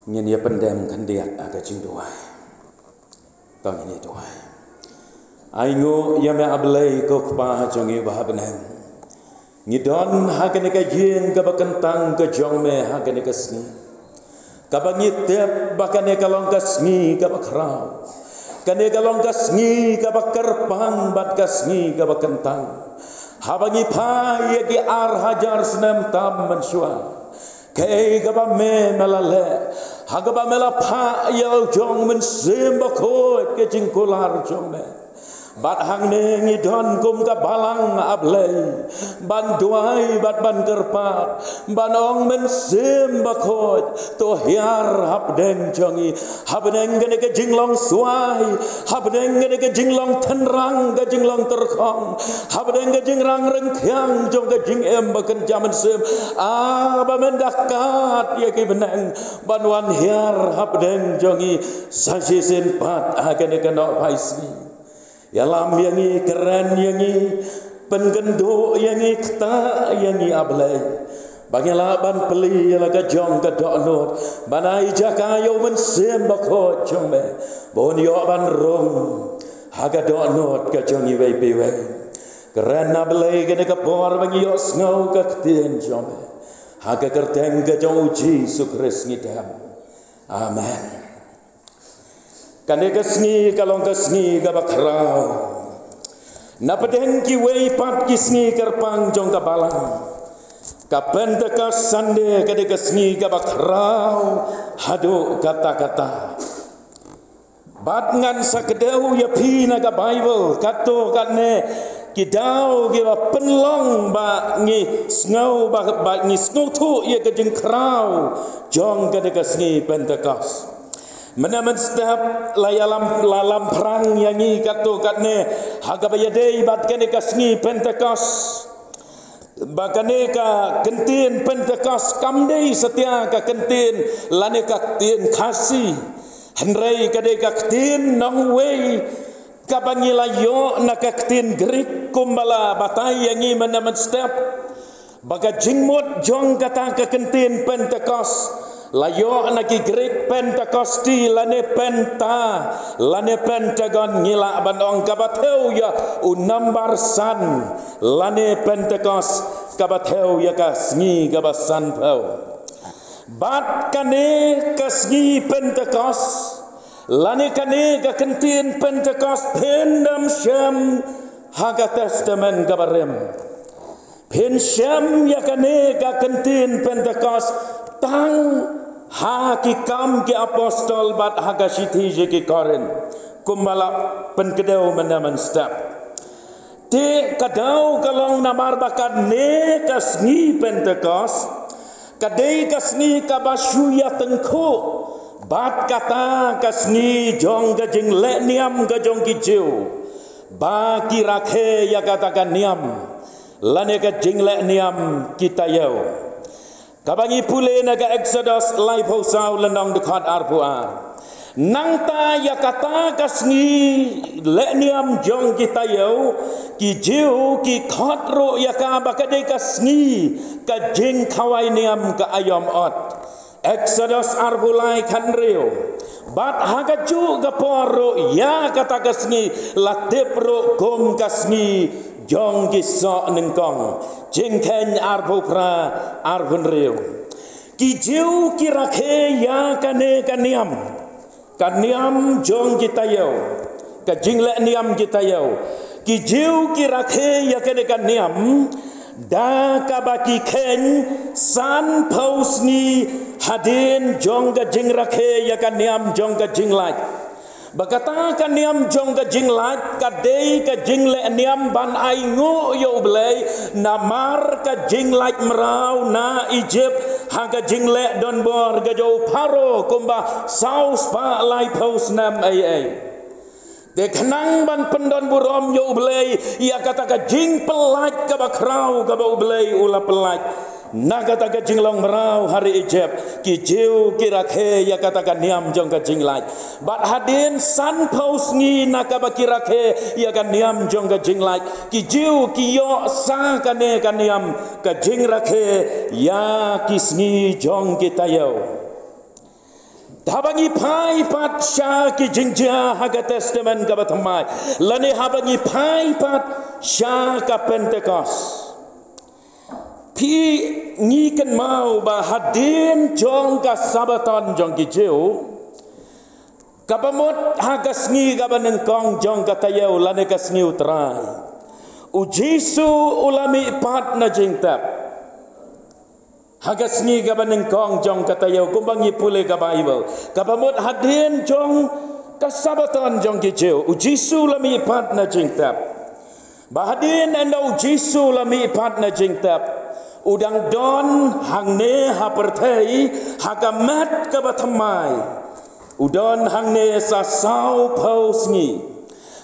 Ngin ya pendem kandiat aga jing doai. Kau ini doai. Aingo ya me ablay ko kpa jongi bahabnem. Ngidon hagane ka yin ka bakantang ka jong me hagane ka sni. Kabangitep bakane ka long ka sni ka bakrao. Kane ka long ka sni ka bakarpang bat ka sni ka bakantang. Habangi pa yagi ar hajar senam tam mensyua. Kay gaba me melale, hagaba melapa yau jong men sembako ke jingkular jong me. Bat hang ne ngidon kum ka balang ablay, ban duai bat ban kerpat, ban ong men sembako to hiar habdeng jongi, habdeng gane ke jinglong suai, habdeng gane ke jinglong tenrang ke jinglong terkong, habdeng ke jingrang rengkyang jong ke jing em baken jaman sem, ba mendakat ya ke benang, ban wan hiar habdeng jongi, sasisin pat agane ke no paisi. Yalam yangi keren yangi pengenduk yangi kta yangi ablay bangela ban peli yala ka jong ka donot banai jakayo men sembako jong me bon yo ban rom haga donot ka jong iwe piwe keren ablay gene ka por bangi yo snau ka ktien jong me haga kerteng ka jong uji sukres ngidam. Amen. Kane kasni kalong kasni ka bakrao napeden ki wei pat kisni kerpang jong ka balang kapen ka sande kade kasni ka bakrao hadu kata-kata bat ngan sakedau ya pina ka bible kato kane kidau ge ba penlong ba ngi snau ba ngi snau tu ye ka jing krao jong kade kasni pentekas. Menaman setiap lalam perang yang ni katu katne hagabaya day bat kene kasni Pentecost bakane ka kentin Pentecost kamdei setia ka kentin lane ka kentin kasih henrei kade ka kentin nongwei kabangilayo na ka kentin Greek kumbala batai yang ni menaman setiap baka jingmut jong kata ka kentin Pentecost layo naki Greek Pentecosti lane penta lane pentagon ngila bandong kabateu ya unambar san lane Pentecost kabateu ya kasngi kabasan pau bat kane kasngi Pentecost lane kane ka kentin Pentecost pendam syam haga testament kabarem pen syam ya kane ka kentin Pentecost tang hakikam ke apostol bat hagasiti je ke koren kumbala penkedau menaman step te kadau kalong namar bakat ne kasni Pentecost kadai kasni kabashuya tengko bat kata kasni jong gajing le niam gajong kijeu ba kirakhe ya katakan niam lane gajing le niam kita yau. Kabangi pule naga Exodus live hosau lenong dekat arpuar. Nangta ya kata kasni leniam jong kita yau ki jiu ki khatro ya ka bakade kasni ka jing khawai niam ka ayom ot. Exodus arbulai kanreo. Bat haga ju ga poro ya kata kasni latepro kom kasni jong kisok nengkong jengken arbupra arbunreu kijeu kirakhe ya kane kaniam jong kitayau ka jingle niam kitayau kijeu kirakhe ya kane kaniam da kabaki ken san pausni hadin jong ga jingrakhe ya kaniam jong ga jinglai bakata ka niam jong ka jinglat ka dei ka jingle niam ban ai ngo yo blai namar ka jinglat merau na Egypt ha ka jingle don bor ga jo paro kumba saus pa lai pos nam ai de khnang ban pendon burom yo blai ya kata ka jing pelaj ka bakrau ka ba blai ula pelaj nagata ka jinglong merau hari Egypt ki jiu kirakhe ya kata ka niam jong ka jinglaj bat hadin san paus ngi nakaba kirakhe ya ka niam jong ka jinglaj ki jiu ki yo sa ka ne ka niam ka jingrakhe ya kisngi jong kita yo Habangi pai pat sya ki jingja haga testament ka batamai. Lani habangi pai pat sya ka Pentecost. Pi ngikan mau ba hadin jong ka sabaton jong ki jeu. Kapamot hagas ngi gabaneng kong jong ka tayo lani kas ngi utrai. Ujisu ulami pat na jingtap. Hagas ngi gabaneng kong jong ka tayo kumbangi pule ka Bible. Kapamot hadin jong ka sabaton jong ki jeu. Ujisu ulami pat na jingtap. Bahadin enda ujisu ulami pat na jingtap. Udang don hangne hapertei hagamat ka batamai. Udon hangne sa sau pausngi.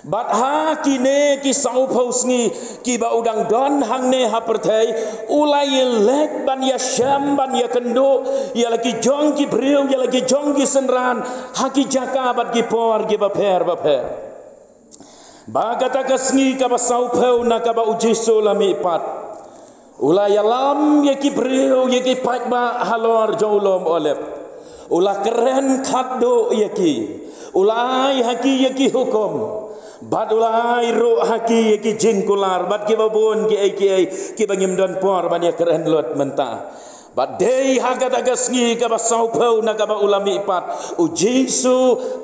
Bat ha kine ki sau pausngi ki ba udang don hangne hapertei ulai lek ban ya syam ban ya kendo ya lagi jong ki breu ya lagi jong ki senran haki jaka bat ki por ki ba per. Ba kata kasngi ka ba sau pau na ka ba ujiso lami pat. Ulai alam ya ki breu ya ki pat ba halor jolom olep. Ulah keren kado yaki, ulai haki yaki hukum, bad ulai ro haki yaki jingkular, bad kibabun ki bangim don por banyak keren lot mentah. Bad day haga tagasngi kaba saupau na kaba ulami ipat, ujisu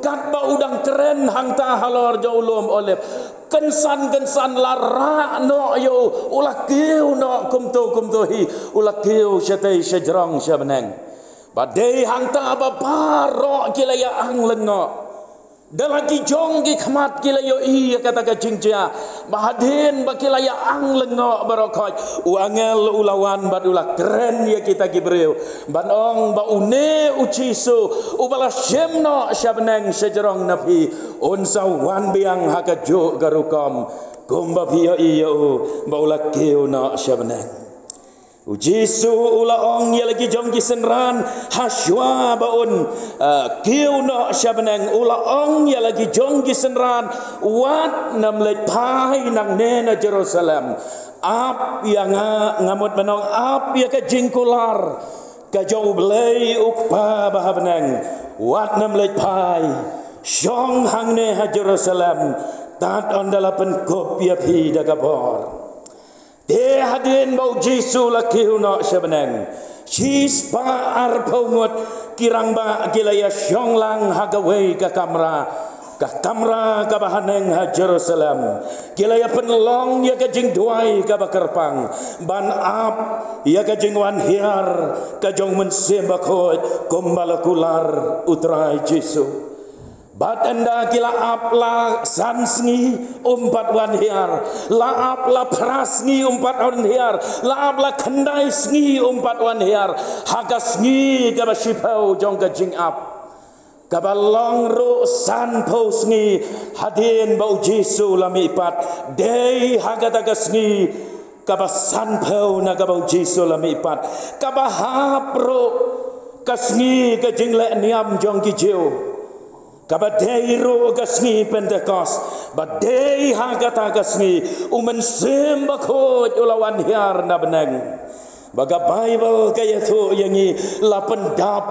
kat ba udang keren hangta halor jolom oleh. Kensan lara no yo ulah kiu no kumto hi ulah kiu syatay syajrong syabeneng. Badai hangta baparo kilaya ang lengo. Dalaki jong ki khamat kilayo iya kata ka jingja. Bahadin bakilaya ang lengo barokoj. Uangel ulawan badula keren ya kita gibreu. Banong ba une ucisu ubala syemno syabneng sejerong napi. Unsa wan biang hakajo garukom. Kumba piyo iyo baula kiu no syabneng. Ujisu ulaong ya lagi jong kisenran haswa baun kiu no syabeneng ulaong ya lagi jong kisenran wat namlet pai nang nena Jerusalem ap yang ngamut menong ap ya ke jingkular ke jong belai ukpa bahabeneng wat namlet pai syong hang neha Jerusalem tat ondalapen kopia pi dagabor. Dia hadin bau Jisu laki hunak sebeneng. Sis pa arpungut kirang ba gilaya syonglang hagawai ke kamera bahaneng ha Jerusalem. Gilaya penelong ya ke jing duai ke bakerpang. Ban ap ya ke jing wan hiar ke jong mensembakot kumbalakular utrai Jisu. Bat anda kila apla sansngi umpat wan hiar, la apla prasngi umpat wan hiar, la apla kendai sngi umpat wan hiar, hagasngi kaba sipau jong ka jing ap, kaba long ro san posngi hadin bau Jisu lami pat, dei hagatagasngi kaba san pau na kaba Jisu lami pat, kaba hapro kasngi ka jing le niam jong ki jeu. Kabadai ro gasni Pentecost, badai hagata gasni umen sembakot ulawan hiar na benang. Baga Bible kaya tu yangi lapan dap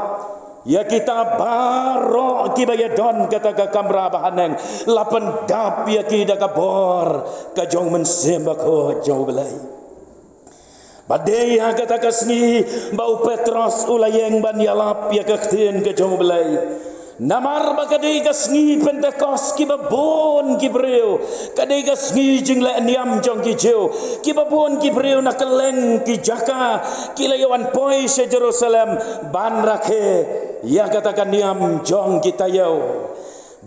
ya kita baro kibaya don kata ka kamera bahaneng lapan dap ya kita kabor kajong men sembakot jauh belai. Badai hagata gasni bau Petros ulayeng ban yalap ya kaktin kajong belai. Namar bakadai gasngi Pentecost kibabon kibreu kadai gasngi jingla niam jong kijeu kibabon kibreu na keleng kijaka kilayawan poi se Jerusalem ban rakhe ya katakan niam jong kitayau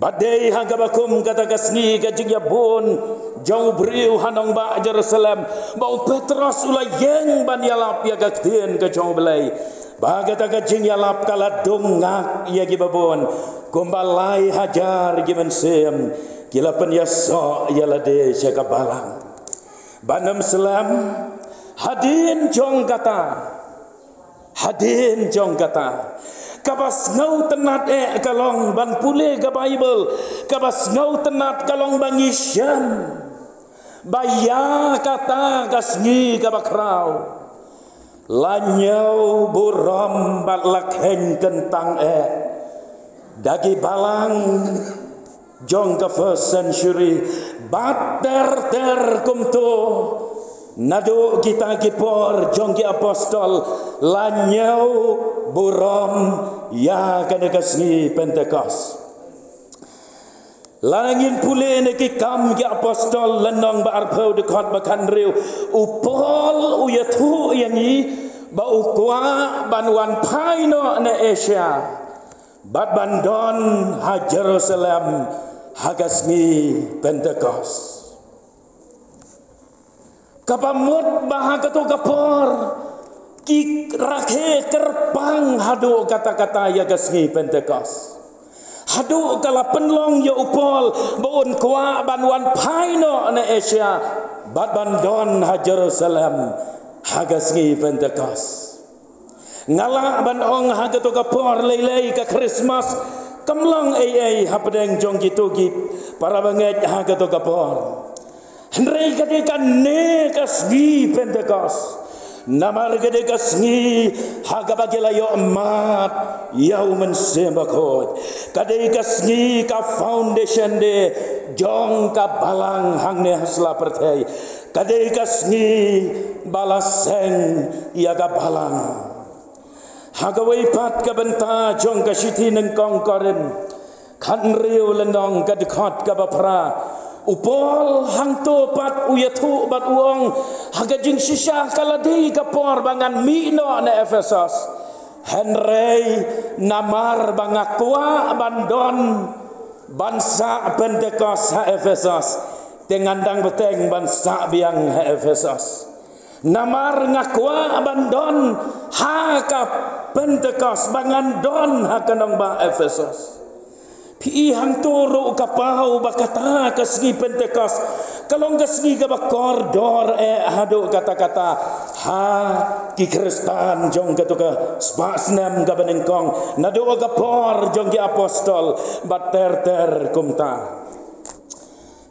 badai hagabakum kata gasngi kajing yabon jong breu hanong ba Jerusalem bau Petros ulayeng ban yalap ya gaktien ke jong belai bagata kajing yalap kala dongak ya gibabon kumbalai hajar gimen sem kila penyaso ya lade syakabalang banam selam hadin jong kata kabas ngau tenat kalong ban pule ka Bible kabas ngau tenat kalong bangisyan baya kata kasngi kabakrau lanyau buram batlak hen kentang dagi balang jong ka first century bater kumto nado kita kipor jong ki apostol lanyau burom ya kadegasni Pentecost langin pule ne ki kam ki apostol lenong ba arpau dekat bakan riu upol uyatu yangi ba ukwa banwan paino na Asia bat bandon ha Jerusalem hagasmi Pentecost kapamut bah kato kapor ki rakhe kerpang hadu kata-kata ya gasmi Pentecost hadu kala penlong ya upol baun kwa banwan paino na Asia bat bandon ha Jerusalem hagasmi Pentecost ngala banong ha kato kapor lei ka Christmas kamlang ai hapdeng jong gitugi para banget ha kato kapor Henry kadekan ne kasbi Pentecost namar kadekas ni haga bagelayo emat yau mensembakot kadekas ni ka foundation de jong ka balang hang ne hasla pertai kadekas ni balaseng ya ka balang haga weipat ka benta jong ka siti neng kong koren kan riu lenong ka dekat ka bapra upol hangto pat uyatu bat uong hagajing sisya kaladi kapor bangan mino na Efesos Henry namar bangakwa bandon bansa Pentecost ha Efesos tengandang beteng bansa biang ha Efesos namar ngakwa bandon ha ka Pentecost bangan don ha kanong ba Efesos pi hang toro kapau bakata kasgi Pentecost kalong kasgi ka bakordor hado kata-kata ha ki Kristan jong katuka spasnam ka benengkong nado ka por jong ki apostol bater kumta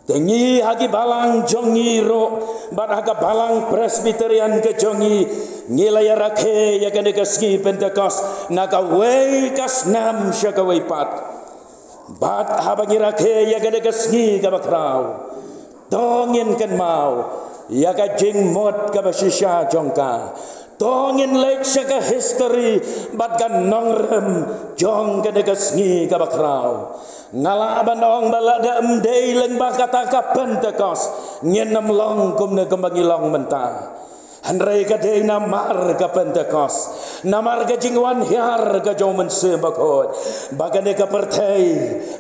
tengi hagi balang jongi ro bat haga balang presbyterian ke jongi ngilaya rakhe ya kene kasgi Pentecost naga wei kasnam syaka wei pat bat habangi rakhe ya gade gasngi ka bakrau tongin kan mau ya ka jing mot ka basisya jongka tongin lek syaka history bat kan nongrem jong gade gasngi ka bakrau ngala banong balada mdei leng bakata ka Pentecost nyenam long kumne kembangi long mentah Henry kadei namar ka Pentecost namar ka jingwan hiar ka jomen sembakot bagane ka pertai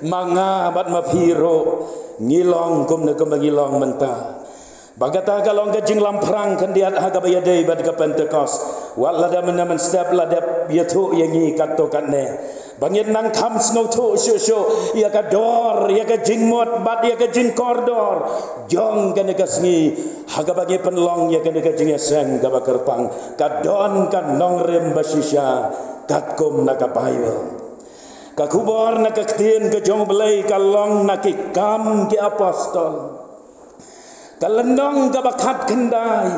manga bat mapiro ngilong kumne kembangilong mentah bagata kalong ka jing lamprang kandiat ha ka bayadei bat ka Pentecost walada menaman step ladap yatu yangi katokane bangit nang kam snow to syo ya ka dor ya ka jingmot bat ya ka jing kordor jong kan ka sngi haga bagi penlong ya kan ka jing sang ka bakerpang ka don ka nongrem basisya katkum na ka Bible ka kubor na ka tin ka jong belai ka long na ki kam ki apostol ka lendong ka bakat kendai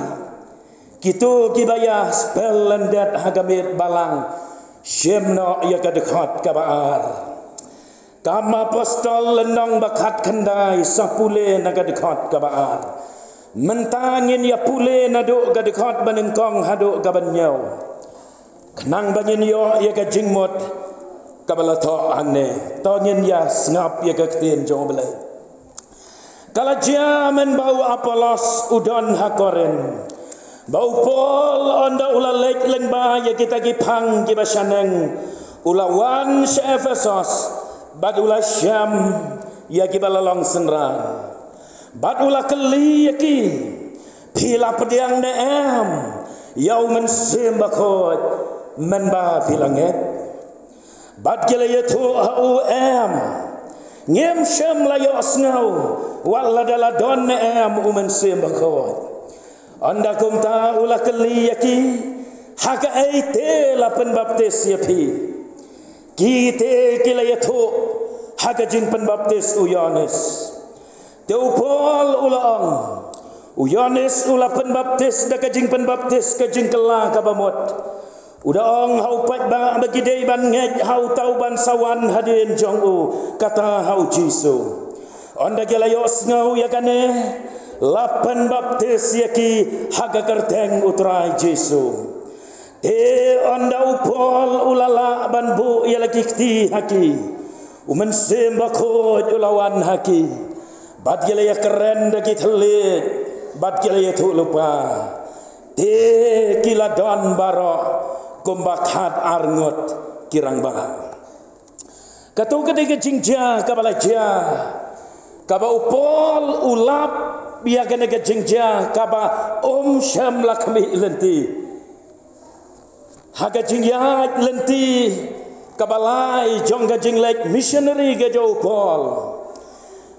kitu ki baya spell landat hagamit balang Syemno ya kadekat kabar kama apostol lenong bakat kendai sapule na kadekat kabar mentangin ya pule nado kadekat banengkong hado kabanyau kenang bangin yo ya ka jingmot kabala to angne tongin ya ngap ya ka ktin jong belai kala jaman bau Apolos udon hakoren bau pol onda ula lek leng ba ya kita gipang gibasaneng ula wan se Efesos bad ula Syam ya gibalalong senran bad ula keli yaki pila pediang neem yau mensembakot menba pilanget bad gila yatu hau ngem Syam layo asngau waladala don neem mensembakot anda kumta ulah keli yaki haka aite lapen baptis yapi kite kila yatu haka jing pen baptis Yohanes teupol ulang Yohanes ulah pen baptis da ka jing pen baptis ka jing kela ka bamot Udaong hau pat ba bagi dei ban ngej hau tau ban sawan hadin jong u kata hau Jisu. Onda gelayo ngau ya kane lapan baptis yaki haga kerteng utrai Jisu. Onda upol ulala ban bu ya lagi kti haki. Umen sembako ulawan haki. Bad gelaya keren dagi telit. Bad gelaya tu lupa. Kila don barok kumbakat arngot kirang bah. Katu ketika jingja kabalaja kaba upol ulap biya kena jingja kaba syam lakmi lenti haga jingya lenti kabalai jong gajing like missionary gajo upol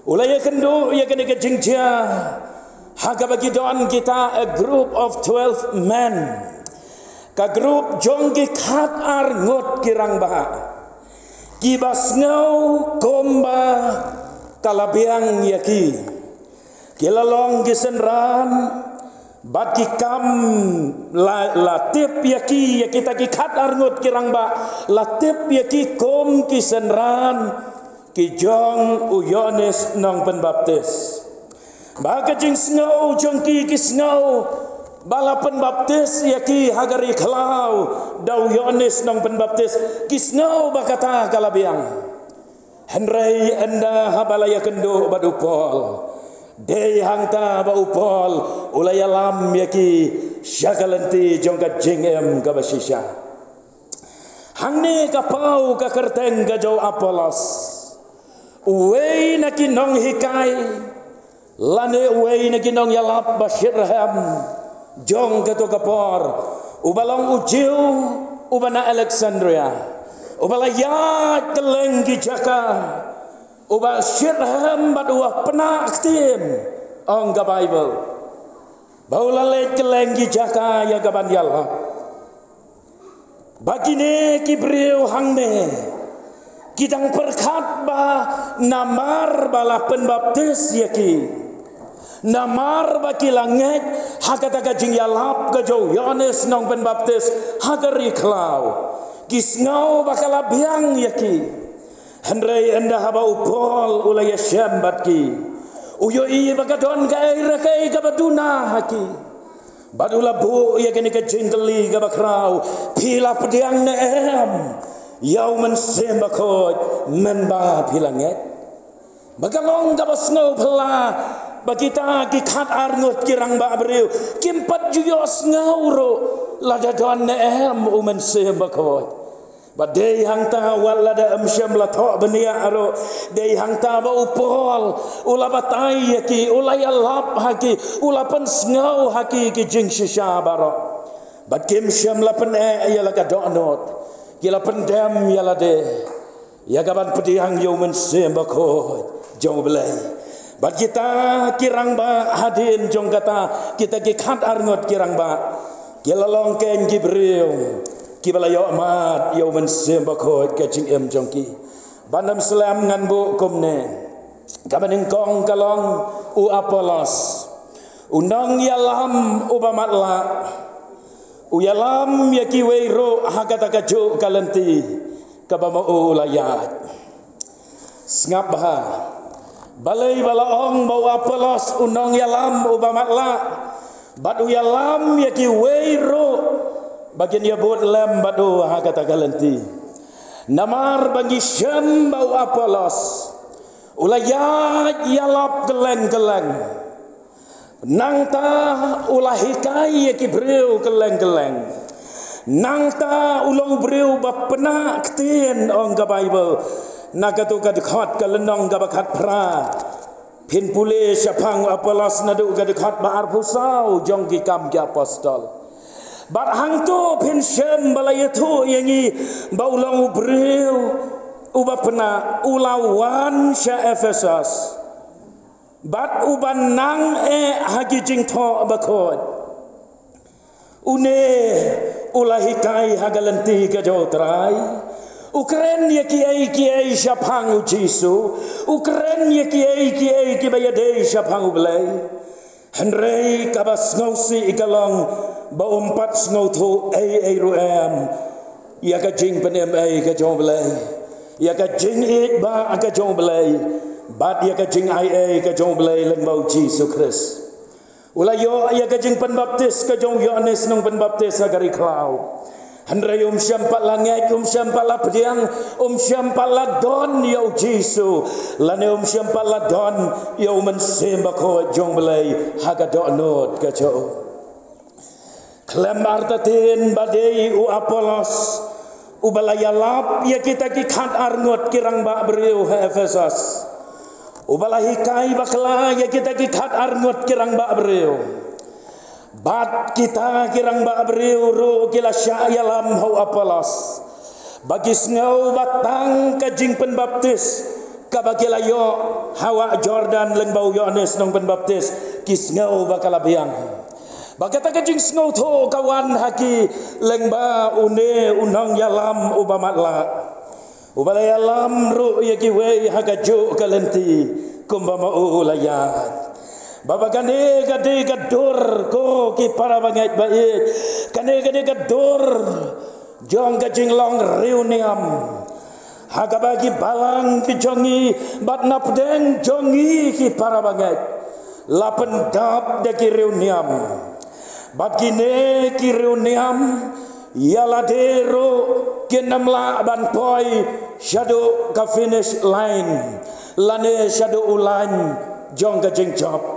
ulaya kendo ya kena jingja haga bagi don kita a group of 12 men. Ka grup jonggi khat arngot kirang bah. Kibas ngau komba kalabiang yaki. Kilalong gisenran bat kikam latip yaki yaki taki khat arngot kirang bah. Latip yaki kom kisenran kijong uyones nong penbaptis. Baga jing ngau jongki kisngau balapan baptis yaki hagari khalau dau Yohanes nong penbaptis kisngau bakata kalabiang henrei enda habalaya kendo badupol dei hangta baupol ulaya lam yaki syakalanti jongka jingem kabasisha hangne kapau ka kerteng gajau Apolos uwei naki nong hikai lane uwei naki nong yalap Bashirham jong kato kapor ubalong ujiu ubana Alexandria ubalaya kelenggi jaka ubal Shirham badua penak tim ong ka Bible baulale kelenggi jaka ya gaban yalla bagine kibriu hangne kidang perkat ba namar bala penbaptis yaki namar baki langit hakata gajing yalap gajau Yohanes nong penbaptis hagari klau kisngau bakala biang yaki henrei enda haba upol ulaya syambat ki uyo i bakadon ka aira kai kabaduna haki badula bu ya kene gajing keli kabakrau pila pediang neem yau mensembakot menba pilangit bagalong kabasngau pela bagita gikat arngot kirang ba abreu kimpat juyos ngauro lada don neem umen sebakot badai hangta walada amsyam lato benia aro dei hangta ba upol ulabatai yaki ulaya lap haki ulapan ngau haki ki jing shisha baro bakim syam lapan ya laga donot kila pendam ya lade ya gaban pediang yumen sebakot jauh belai bat kita kirang ba hadin jong kata kita gikat arngot kirang ba kilalong ken gibril kibalayo amat yo men sembakot kacing em jongki bandam selam ngan bu komne kabaning kong kalong u Apolos undang yalam ubamatla u yalam yaki weiro hakata kaju kalenti kabama ulayat ngap bah balai balaong bawa Apolos unong yalam ubamatla badu yalam yaki weiro bagian ya buat lam badu hakata galanti namar bagi syam bawa Apolos ulayat yalap geleng-geleng nangta ulahikai yaki breu geleng-geleng nangta ulang breu bapena ketin ong ka Bible nagatu kadikhat kalenong gabakat pra pin pule syapang Apolos nadu kadikhat baar pusau jong kikam ki apostol bat hangto pin syam balayatu yangi baulang ubreu ubapena ulawan sya Efesus bat uban nang hagi jing to bakot une ulahikai hagalanti kajotrai Ukren ya kiai syapang Jisu Ukren ya kiai kibayade syapang belai henrei kabas ngausi ikalong ba umpat ngau thu ai ruam ya ka jing penem ai ka jong belai ya ka jing it ba ka jong belai bat ya ka jing ai ka jong belai leng bau Jesus Christ ula yo ya ka jing penbaptis ka jong Yohanes nong penbaptis agari klau Handrai syampat langit syampat la pediang syampat la don ya Jesu lane syampat la don ya mensembah ko jong belai haga do not ka jo klem artatin badai u Apolos u balaya lap ya kita ki khat arngot kirang ba breu Efesus u balahi kai bakla ya kita ki khat arngot kirang ba breu bat kita kirang ba abreu ro kila syayalam hau Apolos bagi ngau batang ka jing penbaptis ka bagila yo hawa Jordan leng bau Yohanes nong penbaptis kis ngau bakala biang bagata ka jing ngau tho kawan haki leng ba une unang yalam ubamatla ubalayalam ro yaki we hagajo kalenti kumbama ulayat Bapa kane gade gadur ko ki para bangai baik kane gade gadur jong gajing long reuniam haga bagi balang ki jongi bat napdeng jongi ki para bangai lapen dap de ki reuniam bat kine ki reuniam yaladero kinamla ban poi shadow ka finish line lane shadow ulan jong gajing job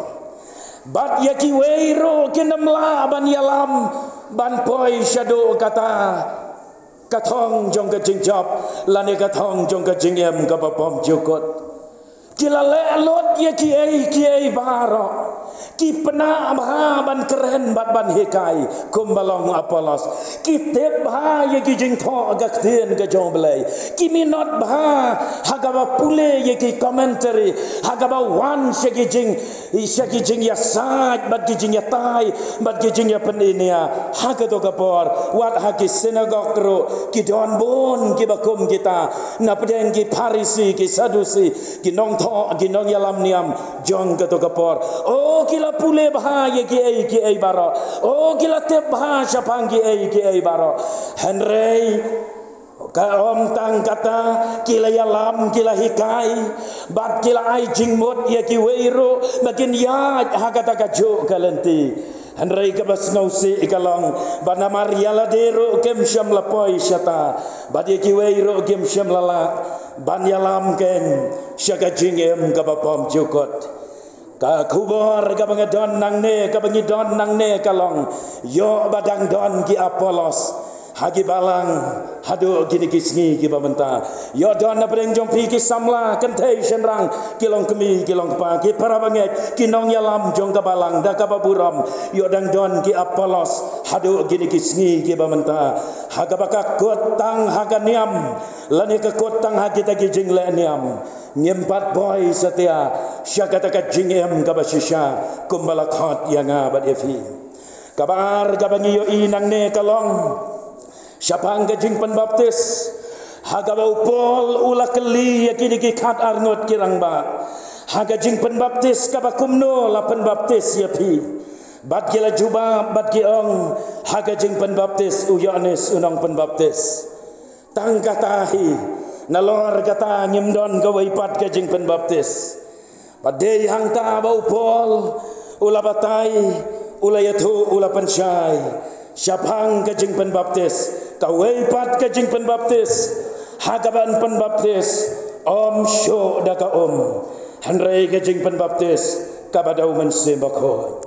bat yaki weiro kinamla ban yalam ban poi shadow kata kathong jong ka jingjap lane kathong jong ka jingem ka papom jukot kila le lot yaki ai baro ki pena bah ban keren bat ban hekai kumbalong Apolos ki tep bah yaki jing tho agak tien ka jong belai ki minot bah hagaba pule yaki commentary hagaba wan shaki jing ya saj bat ki jing ya tai bat ki jing ya peninia hagato kapor wat haki sinagog ro ki don bon ki bakum kita na pedeng ki Parisi ki Sadusi ki nong tho ki nong yalam niam jong kato kapor oh kila pule bahaya ki ai baro oh kila tep bahasa panggi ki ai baro Henry ka om tang kata kila yalam kila hikai bat kila ai jingmot ya ki weiro makin ya hakata ka jo kalenti Henry ka bas ngausi ikalong bana Maria ladero kem syam lapoi syata bat ya ki weiro kem syam lala ban yalam ken syaka jingem ka bapom jukot ka kubor ka bangedon nang ne ka bangidon nang ne kalong yo badang don ki Apolos hagi balang hadu gini kisni ki bamenta yo don na breng jong pi ki samla kentei senrang kilong kemi kilong pa ki para banget kinong yalam jong ka balang da ka baburam yo dang don ki Apolos hadu gini kisni ki bamenta haga baka kotang haga niam lani ka kotang hagi ta ki jing le niam nyempat boy setia syakata ka jingem ka basisha kumbala khat yang abad efi kabar gabangi yo inang ne kalong syapang ka jing penbaptis haga bau pol ula keli yakini ki khat arngot kirang ba haga jing penbaptis ka bakumno la penbaptis yapi bat gila juba bat giong haga jing penbaptis u Yohanes unang penbaptis tang katahi nalor kata nyemdon ka waipat ka jing penbaptis padai hang ta bau pol ula batai ula yatu ula pensyai syapang ka jing penbaptis ka waipat ka jing penbaptis hagaban penbaptis om syo da ka Henry ka jing penbaptis ka badau mensembako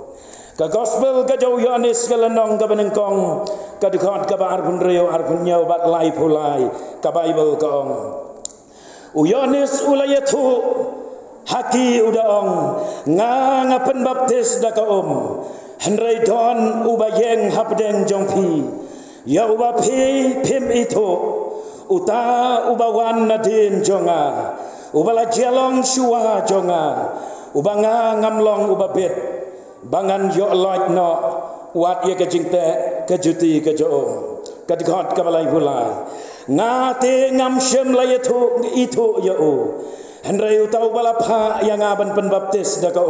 ka gospel ka jau Yohanes ka lenong ka benengkong ka dekat ka bar pun reo arpun nyau bat lai pulai ka Bible ka ong u Yohanes ulayatu haki udaong nga penbaptis da ka Henry don ubayeng hapdeng jongpi ya uba pim itu uta ubawan nadin jonga ubala jelong syua jonga ubanga ngamlong ubabet bangan yo like no wat ye kejingte kejuti kejo kadikot kabalai hulai ngate ngam syem layatu itu yo Henry utau balapha yang aban penbaptis da ka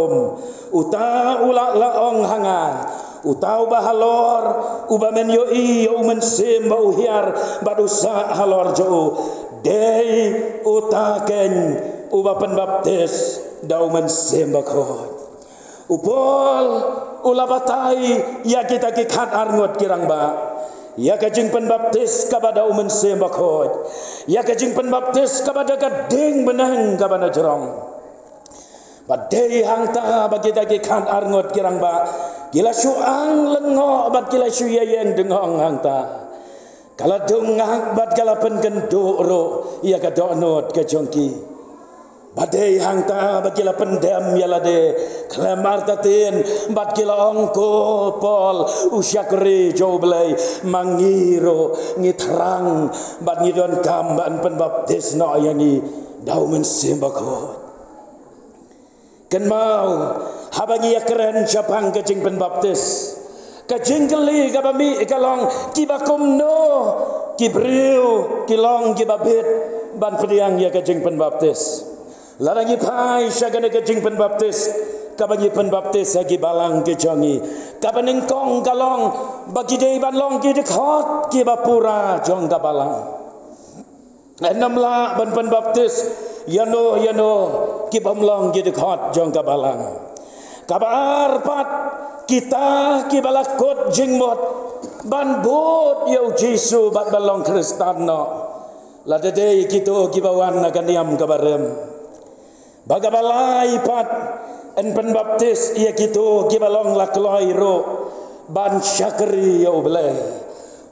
uta ula laong hanga Utau bahalor ubamen yo I yo umen semba uhiar badusa halor jo dei utaken uba penbaptis daumen semba ko upol ulabatai ya kita kikat arngot kirang ba ya kajing penbaptis kabada umen semba ko ya kajing penbaptis kabada gading benang kabana jerong badai hangta bagi kita kikat arngot kirang ba gila suang lengo bat gila suya yang dengong hangta kala dungak bat kala pengendoro ia kadonot ke jongki badai hangta bat gila pendam yala de klamar tatin bat gila ongko pol usyakri joblay mangiro ngiterang bat ngidon kamban penbaptis no yangi daumen sembako kan mau habangi ya keren siapang kecing penbaptis kecing keli kabami kalong kibakum no kibriu kilong kibabit ban pediang ya kecing penbaptis larangi pai syagane kecing penbaptis kabangi penbaptis lagi balang kejongi kabaning kong kalong bagi dei ban long ki dekhot kibapura jong kabalang enamla ban penbaptis yano kibamlong gitu khot jong kabalang kabar pat kita kibalakot jingmot ban bot yau Jesu bat balong Kristan no ladede kita kibawan naganiam kabarem bagabalai pat en penbaptis ia kita kibalong lakloi ro ban syakri yau belai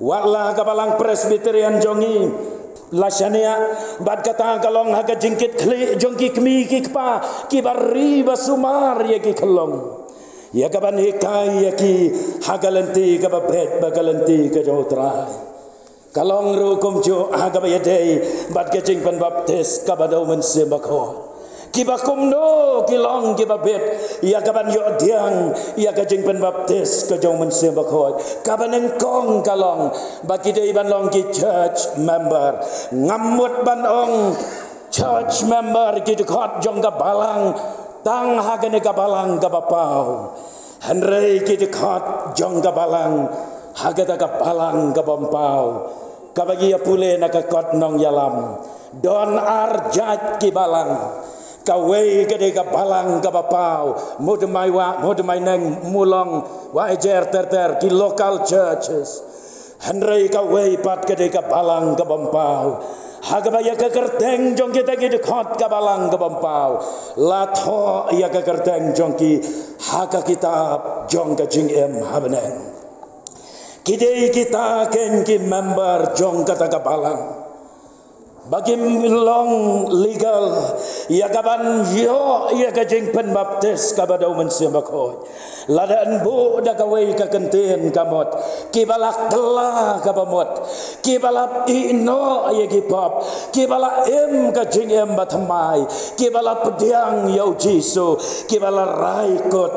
wala kabalang presbyterian jongi lasania bad kata kalong haga jingkit kli jongki kmi kikpa kibari basumar ya ki kelong ya kaban hikai ya ki hagalenti kababet bagalenti ke jautra kalong rukum jo haga bayadei bad kecing penbaptis kabadau mensembako kibakum no kilong kibabet ya kaban yo diang ya kajing penbaptis ke jong mensembako kaban engkong kalong bagi dei ban long ki church member ngamut ban ong church member ki dekot jong ka balang tang hagane ka balang ka bapau henrei ki dekot jong ka balang hagata ka balang ka bampau kabagi ya pule na ka kot nong yalam don arjat ki balang kawai gede ka balang ka bapau modemai neng mulong wa ejer ter ki local churches henrei kawai pat gede ka balang ka bampau hagabaya ka kerteng jong kita ki dekhot ka balang ka bampau latho ya ka kerteng jong ki haga kitab jong ka jing em habneng kidei kita ken ki member jong kata ka balang bagi long legal ya kaban yo ya kajing penbaptis kabadau mensembako ladaan bu da kawai ka kenten kamot kibalak telah kabamot kibalap ino ya kipap kibalak em kajing em batamai kibalap pediang yau Jesu kibalak raikot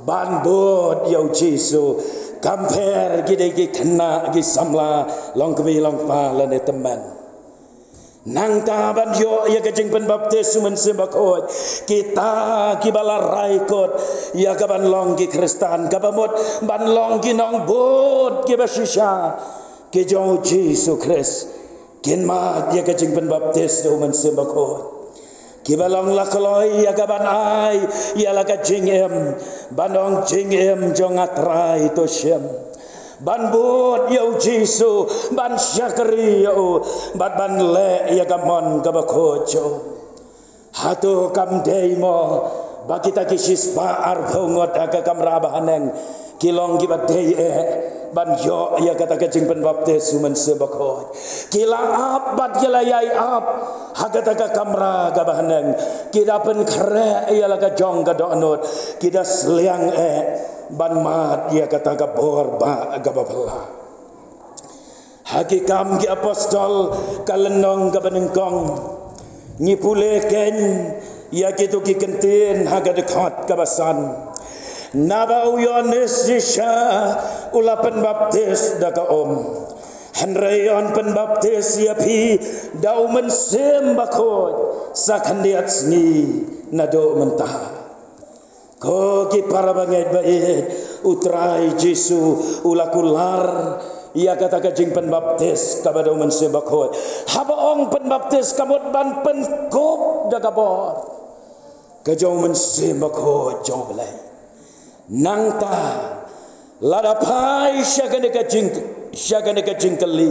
banbot yau Jesu compare gide gi kena gi samla long kemi long pa lane teman nang taban yo ya kajing penbaptis mensembako kita kibala raikot ya kaban long ki Kristan kabamot ban long ki nong bot ki basisha ki jong Jesu Kris kin mat ya kajing penbaptis do mensembako kibalong lakoloi ya kaban ai ya la kajing em banong jing em jong atrai to shem ban bot yau Jesu ban syakri yau ban le ya gamon kabakojo hatu kam deimo bakita kisis pa arbongot aga kamrabahaneng kilong gibat dei ban yo ya kata kecing penbaptis men sebakot kilang ap bat kilayai ap hagata ka kamra gabahaneng kita pen kare ya laga jong ka donot kita seliang ban mat ya kata ka bor ba gabapala hakikam ki apostol kalenong gabanengkong ngipule ken ya kitu ki kentin haga dekat kabasan Naba Yohanes Yesha ula penbaptis daka Henreyon penbaptis yapi dau mensembakot sakandiat sni nado mentah ko ki para bangit bait utrai Jesu ulakular ia kata kajing penbaptis kepada umen sebakoi haba ong penbaptis kamot ban penkop dagabor kajong umen sebakoi jong belai nangta ladapai syagane kajing kali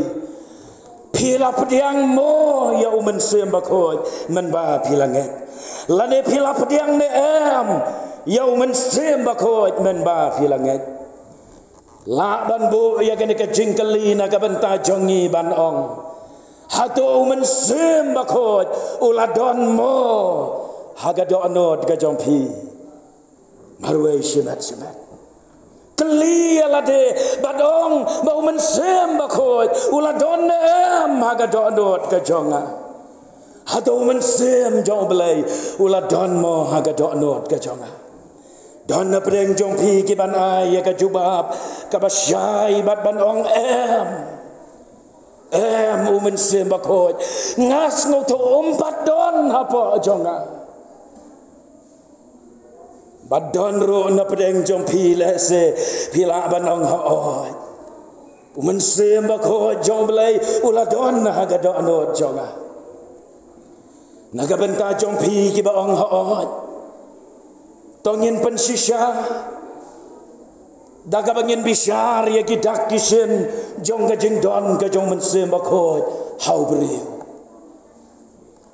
pila pediang mo ya umen sebakoi menba pilanget lane pila pediang ne em ya umen sebakoi menba pilanget la ban bu ya kene ke jingkeli na ka benta jongi ban ong hatu men sem bakot uladon mo haga do anod ka jongpi marwe shimat keli ala de badong ba men sem bakot uladon em haga do anod ka jonga hatu men sem jong belai uladon mo haga do anod ka jonga dan pedeng jong pi ki ban ai ya ka jubab ka basyai bat ban ong em umen sem bakot ngas ngo to umpat don apa jonga badon ro na pedeng jong pi le se pila ban ong oi umen sem bakot jong belai uladon ha ga do anot jonga naga benta jong pi ki ba ong oi tongin pensisya daga bangin bisyar ya kidak kisin jong gajing don gajong mensem bakot hau beriu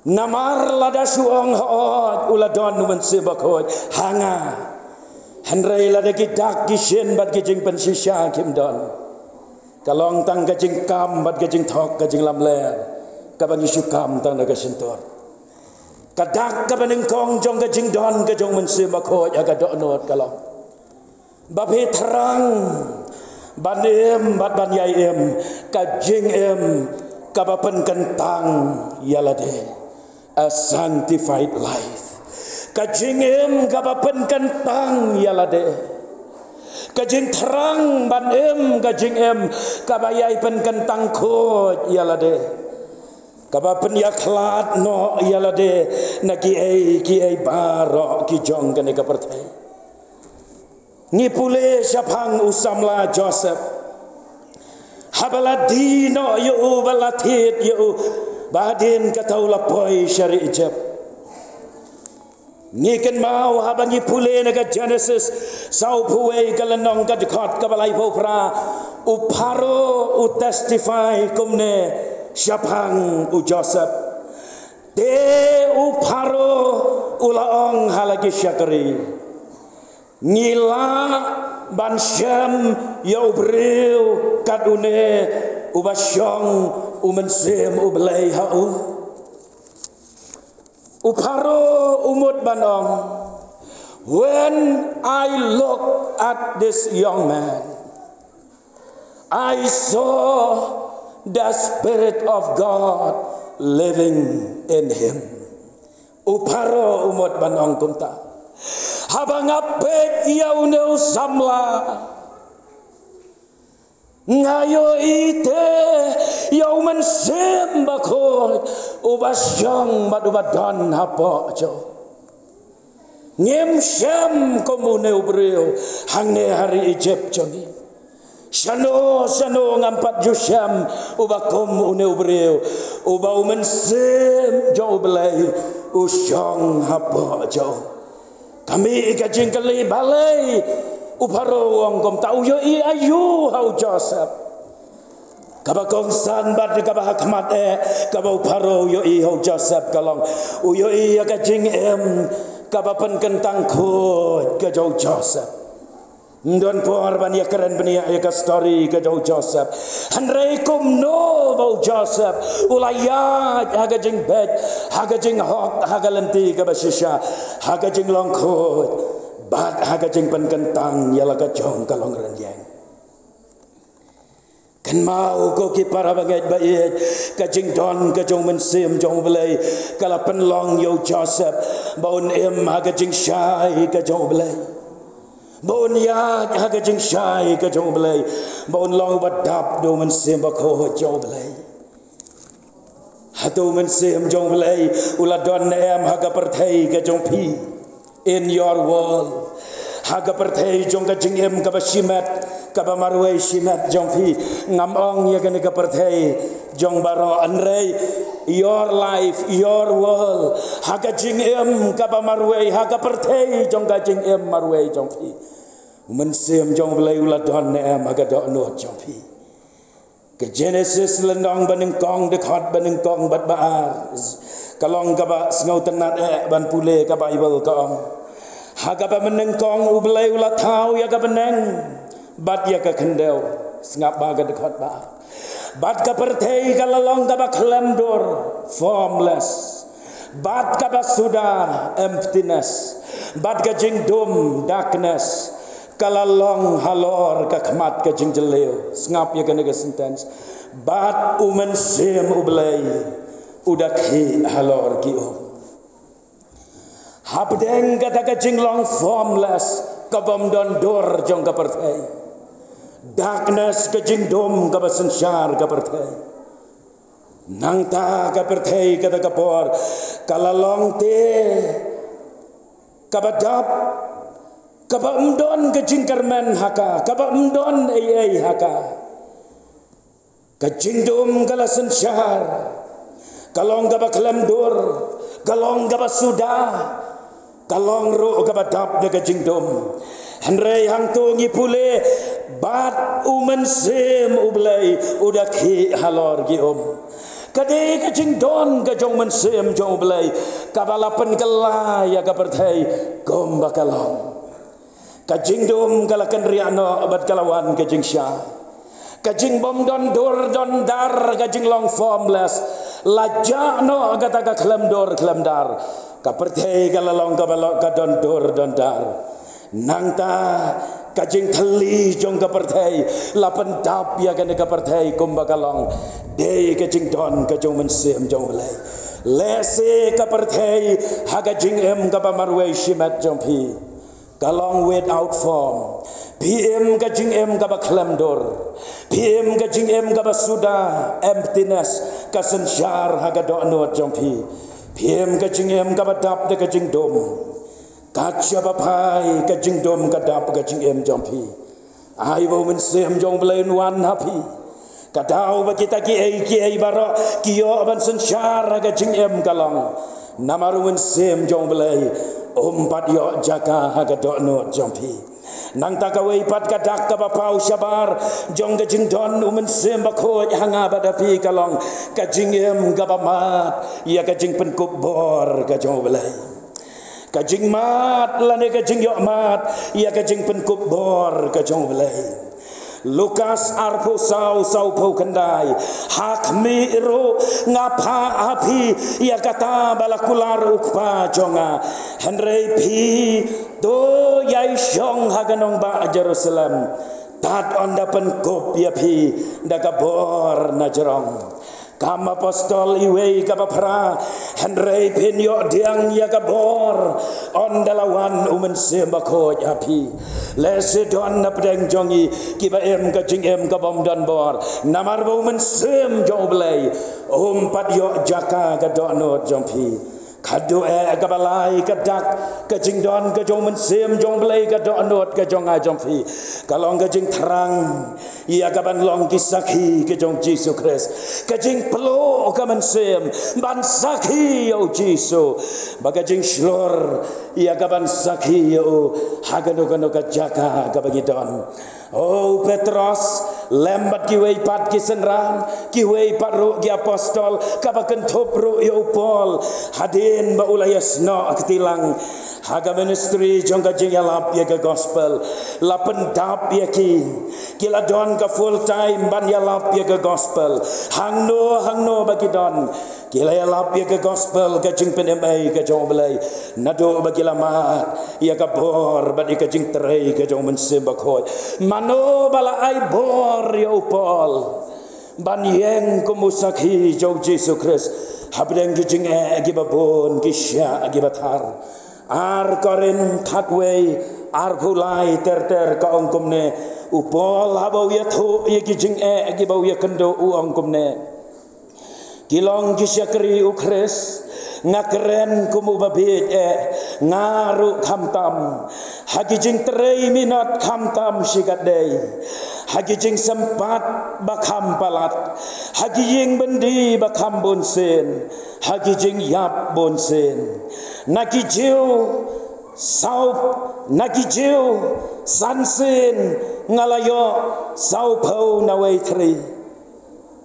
namar lada suong hoot uladon mensem bakot hanga henrei lada kidak kisin bat gajing pensisya kim don kalong tang gajing kam bat gajing thok gajing lamler kabangi sukam tang naga sentor kadak kabaneng kong jong gajing don gajong mensem bakot aga do not kalong babe terang banem bat ban yai em kajing em kabapen kentang yalade a sanctified life kajing em kabapen kentang yalade kajing terang ban em kajing em kabayai pen kentang kot yalade kabapen yaklat no yalade na ki ai baro ki jong kane kapertai ni pule syapang usamla Joseph habaladino yu balatit yu badin katau lapoi syari Egypt ni kan mau habangi pule naga Genesis sau puwe kalenong kadikot kabalai popra uparo u testify kumne syapang u Joseph de uparo ulaong halagi syakari ngila ban syam ya ubreu kadune ubasyong umensem ublai hau uparo umut banong when I look at this young man I saw the Spirit of God living in him uparo umut banong kumta habang apet yaw neu samla ngayo ite yaw mensem bakot ubasyang madubadon hapo jo ngem syam komune ubreo hangne hari Egypt jongi Shano ngampat jusyam ubakom une ubreo uba umensem jo belai usyang hapo jo kami ikajing kali balai uparo wong kom tau yo I ayu hau Joseph kabakong san bad kabah khmat kabau uparo yo I hau Joseph kalong uyo I ikajing kabapan kentang khot ka jo Joseph ndon por ban ya keren benia ya ka story ka jo Joseph hanrei kum no bau Joseph ulaya hagajing bet hagajing hok hagalenti ka basisya hagajing longkhot bat hagajing pen kentang ya la ka jong kalong renjang kan mau ko ki para bangai bait kajing don ka jong mensem jong belai kala pen long yo Joseph baun em hagajing syai ka jong belai baun ya hagajing syai ka jong belai baun long badap do mensem ba ko jong belai hatu mensem jong belai uladon em haga perthai ka jong pi in your world haga perthei jong ka jing em ka basimat ka bamarwei simat jong phi ngamong ya ka perthei jong baro anrei your life your world haga jing em ka bamarwei haga perthei jong ka jing em marwei jong phi men sem jong blai ula don ne em haga do no jong phi ke Genesis lendong baneng kong dekat baneng kong bat baar kalong ka ba ngau tenat ban pule ka Bible kong haga ba meneng kong ublai ula thau ya ka beneng bat ya ka kendeu ngap ba ka dekat ba bat ka perthei ka lalong ka ba klemdor formless bat ka ba sudah emptiness bat ka jing dum darkness kalalong halor ka khmat ka jing jeleu ngap ya ka nega sentence bat umen sem ublai udah ki halor ki habdeng kata ka jing long formless ka bom don dor jong ka perthei darkness ka jing dom ka basensyar ka perthei nang ta ka perthei kata ka por kalalong te ka badap ka bamdon ka jing karmen haka ka bamdon ai haka ka jing dom ka lasensyar kalong ka baklam dor kalong ka basuda kalong ro ka badap de ka jing dom henrei hang tu ngi pule bat umen sem ublai udah ki halor gi kade ka jing don ka jong men sem jong ublai ka balapan kala ya ka perthei gom bakalong ka jing dom kalakan riano abad kalawan ka jing sya ka jing bom don dor don dar ka jing long formless lajak no kata ka klam dor klam dar ka perthei ka lalong ka balok ka don dor don dar nang ta ka jing thali jong ka perthei lapan dap ya ka ka perthei kum bakalong de ka jing don ka jong men sem jong belai lese ka perthei ha ka jing em ka pamarwei shimat jong phi kalong without form PM ka jing em ka baklam dor PM ka jing em ka basuda emptiness ka sensyar ha ka do no jong phi PM ka jing em ka badap de ka jing dom kacha bapai ka jing dom ka dap ka jing em jong phi ai bo men sem jong blain wan happy ka dau ba kita ki ai baro ki yo ban sensyar ha ka jing em kalong namaru men sem jong blai umpat yo jaka ha ka do no jong phi nang takawai pat kadak ka bapau sabar jong ka jing don umen sem ba khoj hanga badapi kalong ka jing em ka bamat ya ka jing pen kup bor ka jong belai ka jing mat lane ka jing yo mat ya ka jing pen kup bor ka jong belai Lukas arpo sau po kendai hak miru ngapa api ya kata balakular ukpa jonga henrei pi do yai shong haganong ba Jerusalem tat onda pen kop ya pi daga bor na jerong kam apostol iwe ka bapra henrei pin yo diang ya ka bor on dalawan umen semba ko api lese don na pedeng jongi kiba em ka jing em ka bom don bor namar bo umen sem jong blai pat yo jaka ka do no jompi kadu ka balai ka dak ka jing don ka jong men sem jong blai ka do no ka jong a jompi kalong ka jing terang ia ka ban long kisaki ka jong Jesus Christ ka jing pelo ka men sem ban saki yo Jesus baga jing shlor ia ka ban saki yo hagano ka jaka ka bagi don oh Petros lembat kiwei pat kisenran kiwei pat ru ki apostol ka baken top ru yo Paul hadin ba ulayas no aktilang haga ministry jong ka jing yalap ya ka gospel lapen dap ya kila don ka full time ban yalap ya ka gospel hangno bagi don kila yalap ya ka gospel ka jing penemai ka jong belai nado bagi lama ya ka bor ban ka jing terai ka jong mensem bakhoy mano bala ai bor yo Paul ban yeng kumusakhi jong Jesus Christ habdeng jing gi babon kisya gi bathar ar korin khatwei ar phulai ter ka ongkumne upol habau ya thu ye jing gi bau ya kendo u ongkumne kilong kisyakri ukres ngakren kumu babit ngaru khamtam Hagijing 3 minit kam tam sikat day. Hagijing sempat bakam palat. Hagijing bendi bakam bonsen. Hagijing yap bonsen. Nakijiu saup nakijiu sansen ngalayo saupau nawai tri.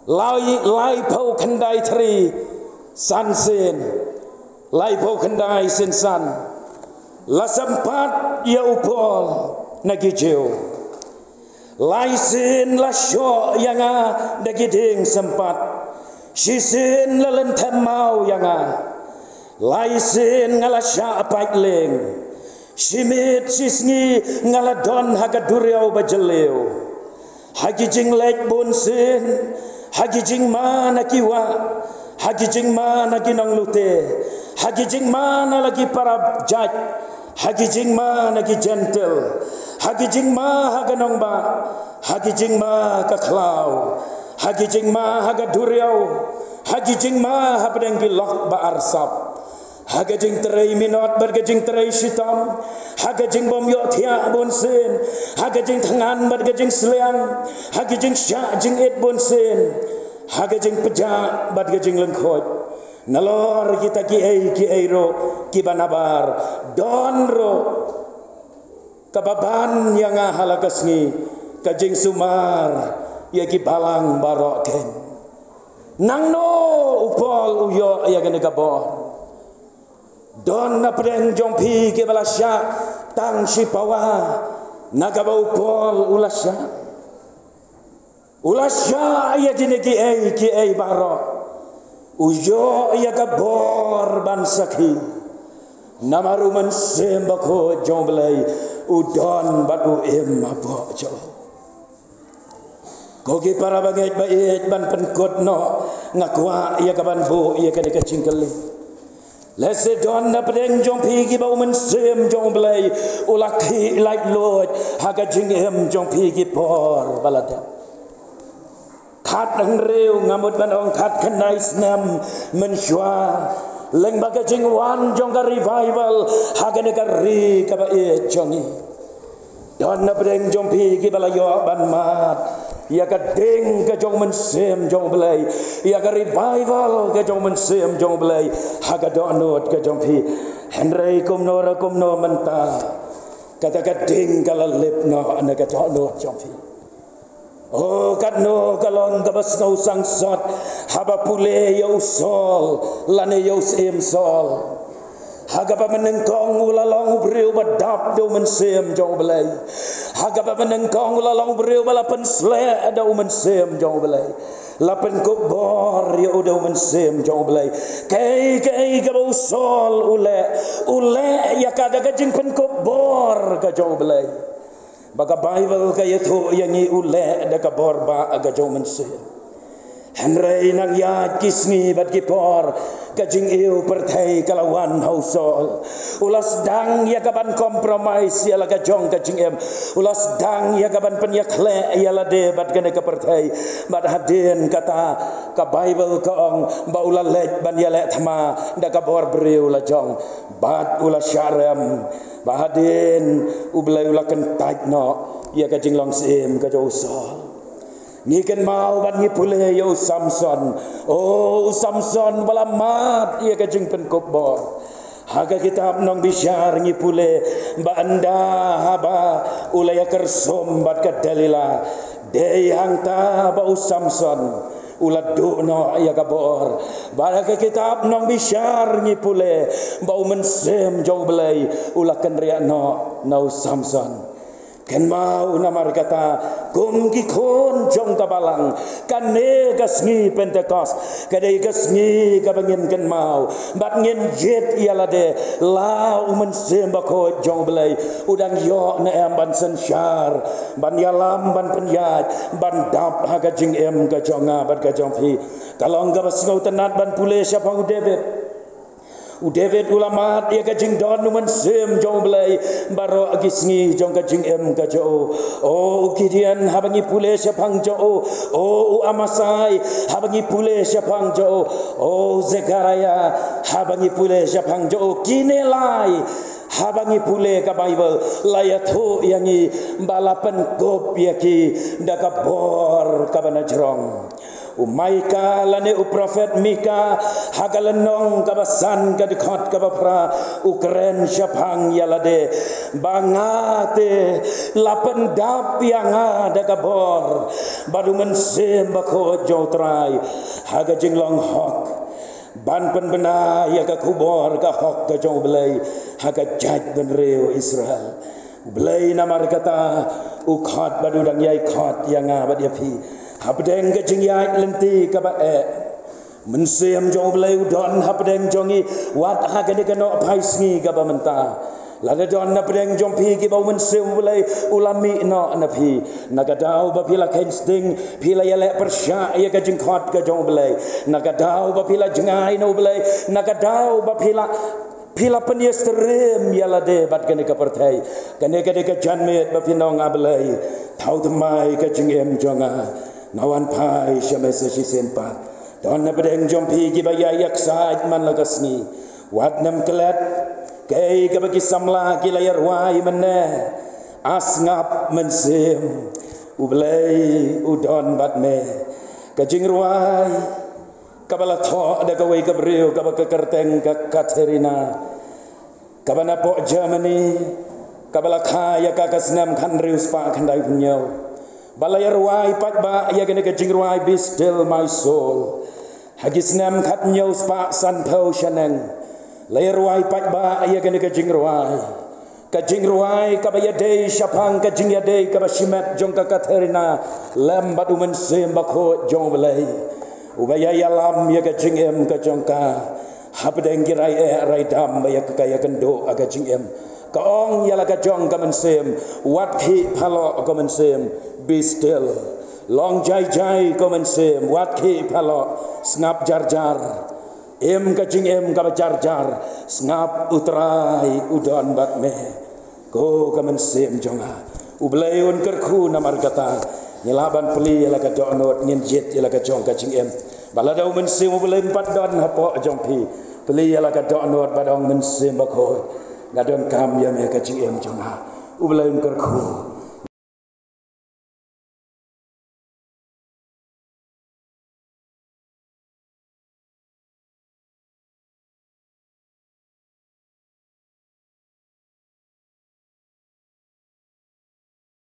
Lai pau kendai tri sansen. Lai pau kendai sensan. La sempat ia upol nagijeu. Laisin la syo yang dagiding sempat. Sisin la lentem mau yang laisin ngala sya paitleng. Simit sisngi ngala don hagaduriau bajeleu. Hagijing lek bonsin, hagijing mana kiwa, hagijing mana ginang lute, hagijing mana lagi para jaj. Hagijing ma nagi gentle, hagijing ma haganong ba, hagijing ma kaklau, hagijing ma hagaduriau, hagijing ma habdenggi lok ba arsap, hagijing 3 minit bergejing 3 sitam, hagijing bom yo tia bonsen, hagijing tangan bergejing seliang, hagijing syak jing it bonsen, hagijing pejak bergejing lengkot. Nalor kita ki ai ro ki banabar don ro kababan yang halakasni kajing sumar ya ki balang barok ken nang no upol uyo ya gane kabor don na preng jompi ke balasya tang si pawa nagaba upol ulasya ya jine ki ai barok ujo ia kabor ban sakhi namaru man sembako jonglai udon batu em mabok jo kogi para bagai bait ban penkot no ngakwa ia kaban bu ia kene kacingkeli lese don na pedeng jong pigi bau man sem jonglai ulakhi like lord haga jingem jong pigi por balada kat nang reu ngamut ban ong kat kenai snam mensyua leng baga jingwan jong ka revival hagane ka ri ka ba e jongi don na breng jong pi ki balayo ban mat ya ka ding ka jong mensem jong belai ya ka revival ka jong mensem jong belai haga donot ka jong pi henrei kumno menta kata ka ding ka lep no ana ka donot jong pi. Oh kadno kalon kabas no sangsot haba pule yo sol lane yo sem sol haga pa menengkong ulalong breu badap do mensem jong belai haga pa menengkong ulalong breu balapan sle do mensem jong belai lapen ko bor yo do mensem jong belai kai gabo sol ule ya kada gajing pen ko bor ka jong belai baga Bible kaya tu yang ni ule ada kaborba aga jauh mense. Henry nang ya kisni bat kipor kajing eu pertai kalawan hausol. Ulas dang ya kaban kompromis ya laga jong kajing em. Ulas dang ya kaban penyakle ya lade bat kene ke pertai. Bat hadin kata ka Bible kaong ba ula lek ban ya lek thama da kabor breu la jong. Bat ula syarem bahadin ublay ulakan taik no ia kajing long sim ka josol ni kan mau ban ni pule yo Samson oh Samson bala mat ia kajing pen kopbor haga kitab nong bisyar ni pule ba anda haba ulaya kersom bat ka Dalila de hang ta ba Samson ulat no ya kabor baraka kitab nong bisyar ni pule bau mensem jauh belai ulakan riak no Samson kan mau namar kata kum ki kon jong kabalang kan ne gasngi Pentecost kadai gasngi kabangin kan mau bat ngin jet ialah de la mensem bako jong belai udang yo na em ban sensyar ban yalam ban penyat ban dap haga jing em ka jonga bat ka jong pi kalau enggak basngau tenat ban pule siapa David ulama dia kajing don numan sem jong belai baro agisngi jong kajing em kajo oh Gideon habangi pule siapang jo oh Amasai habangi pule siapang jo oh Zekaria habangi pule siapang jo kinelai habangi pule ka Bible layatho yangi balapan kop yaki daka bor ka banajrong Umaika lane uprofet Mika hagalenong kabasan kadikot kabapra Ukren syapang yalade bangate lapan dap yang ada kabor badungan sembako jotrai haga jinglong hok ban pen bena ya ka kubor ka hok ka jong belai haga jaj ben reo Israel belai namar kata ukhat badudang yai khat yang abad yapi Habdeng ke jingyai lenti ke bae mensiam jong belai udon habdeng jongi wat hagane keno paisngi ke bamenta laga don habdeng jong pi ki bau mensiam belai ulami no napi nagadau ba pila kensting pila yale persya ya ke jingkot ke jong belai nagadau ba pila jengai no belai nagadau ba pila peniesterim yala de bat kene ka partai kene ka janmet ba pinong ablai tau demai ka jingem jonga nawan pai syamesa si sempat don na bedeng jompi ki baya yaksa man lagasni wat nam kelat kei ka bagi samla ki layar wai menne asngap mensim ublai udon batme ka jingruai kabala tho da ka wei ka breu ka ka kerteng ka Katerina kabana po Germany kabala khaya ka kasnam khan reus pa khandai punyau balayar wai pat ba ya gene ka jingruai be still my soul hagisnam khat nyau spa san thau shanang layar wai pat ba ya gene ka jingruai ka baya dei syapang ka jingya dei ka bashimat jong ka Katerina lam badu men sem bakho jong belai ubaya yalam ya ka jingem ka jong ka habdeng girai rai dam ya ka ya kendo aga jingem kaong yala ka jong ka mensem wat ki phalo ka mensem be still long jai ka mensem wat ki phalo snap jar em ka jing em ka jar snap utrai udon bat me ko ka mensem jonga ubleun kerku namar kata nyelaban peli yala ka donot ngin jet yala ka jong ka jing em balada mensem ubleun pat don hapo jong pi peli yala ka donot badong mensem bakho ngadon kam ya me ka jing em jonga ubleun kerku